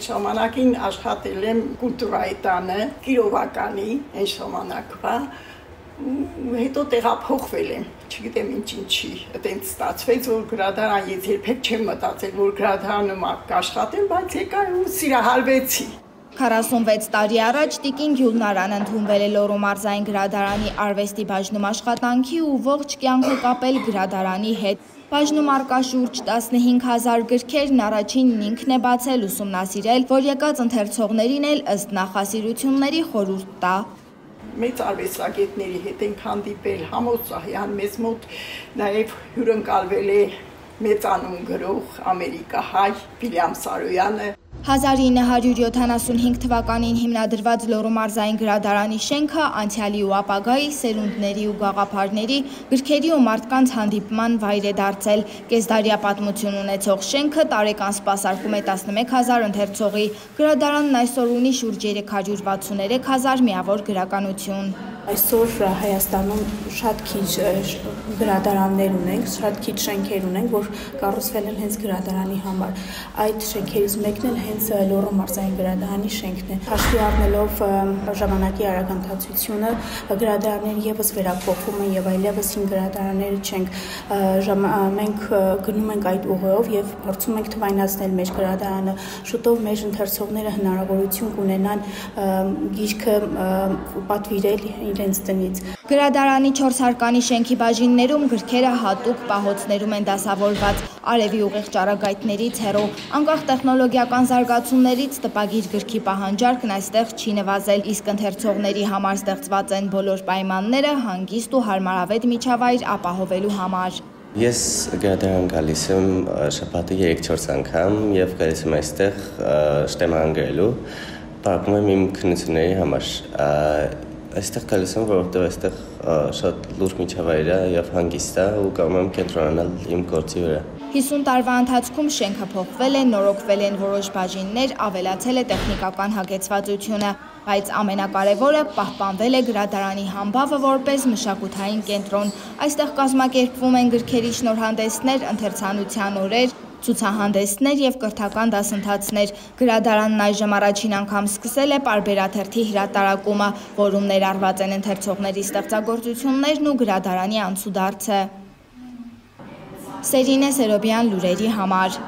ժամանակին աշխատել եմ կուլտուրայի տանը, Կիրովականի, այն ժամանակվա, հետո տեղափոխվել եմ, չգիտեմ ինչի, այտենց ստացվեց, որ գրադարան, ես երբեք չեմ մտածել, որ գրադարանում կաշխատեմ, բայց եկա ու սիրահարվեցի։ 46 տարի առաջ Տիկին Գյուլնարան ընդունվել է Լոռու մարզային գրադարանի արվեստի բաժնում աշխատանքի ու ողջ կյանքը կապել գրադարանի հետ։ Բաժնում առկա շուրջ 15,000 գրքերն առաջինն ինքն է բացել, ուսումնասիրել, որ եկած ընթերցողներին էլ ըստ նախասիրությունների խորհուրդ տա։ Մեծ արվեստագետների հետ ենք հանդիպել, Համոս Սահյան, մեզ մոտ նաև հյուրընկալվել է մեծանուն գրող ամերիկահայ Վիլյամ Սարոյանը։ 1975 թվականին հիմնադրված Լոռու մարզային գրադարանի շենքը անցյալի ու ապագայի, սերունդների ու գաղափարների, գրքերի ու մարդկանց հանդիպման վայր է դարձել։ Կեսդարյա պատմություն ունեցող շենքը տարեկան սպասարկում է 11,000 ընթերցողի։ Գրադարանն այսօր ունի շուրջ 363,000 միավոր գրականություն։ Այսօր Հայաստանում շատ քիչ գրադարաններ ունենք, շատ քիչ շենքեր ունենք, որ կառուցվել են հենց գրադարանի համար։ Այդ շենքերից մեկն էլ հենց Լոռու մարզային գրադարանի շենքն է։ Հաշվի առնելով ժամանակի արագ ընթացությունը, գրադարանները եւս վերափոխվում են եւ այլևս 5 գրադարանները չենք։ Մենք գնում ենք այդ ուղղով եւ փորձում ենք թվայնացնել մեր գրադարանը։ Շուտով մեր ընթերցողները հնարավորություն կունենան գիրքը պատվիրել իրենց տնից։ Գրադարանի 4 հարկանի շենքի բաժիններում գրքերը հատուկ պահոցներում են դասավորված արևի ուղիղ ճառագայթներից հեռու։ Անկախ տեխնոլոգիական զարգացումներից տպագիր գրքի պահանջարկն այստեղ չի նվազել, իսկ ընթերցողների համար ստեղծված են բոլոր պայմանները հանգիստ ու հարմարավետ միջավայր ապահովելու համար։ Ես գրադարան գալիս եմ շաբաթը 3-4 անգամ եւ գալիս եմ այստեղ շտեմարան գրելու, պարակում եմ իմ քննությունների համար։ Այստեղ գալիս եմ, որովհետև այստեղ շատ լուրջ միջավայր է եւ հանգիստ է ու կարող եմ կենտրոնանալ իմ գործի վրա։ 50 տարվա ընթացքում շենքը փոխվել է, նորոգվել են որոշ բաժիններ, ավելացել է տեխնիկական հագեցվածությունը, բայց ամենակարևորը պահպանվել է գրադարանի համբավը որպես մշակութային կենտրոն։ Այստեղ կազմակերպվում են գրքերի շնորհանդեսներ, ընթերցանության օրեր, ցուցահանդեսներ եւ կրթական դասընթացներ։ Գրադարանն այժմ առաջին անգամ սկսել է պարբերաթերթի հրատարակումը, որում ներառված են ընթերցողների ստեղծագործություններն ու գրադարանի անցուդարձը։ Սերինե Սերոբյան, լուրերի համար։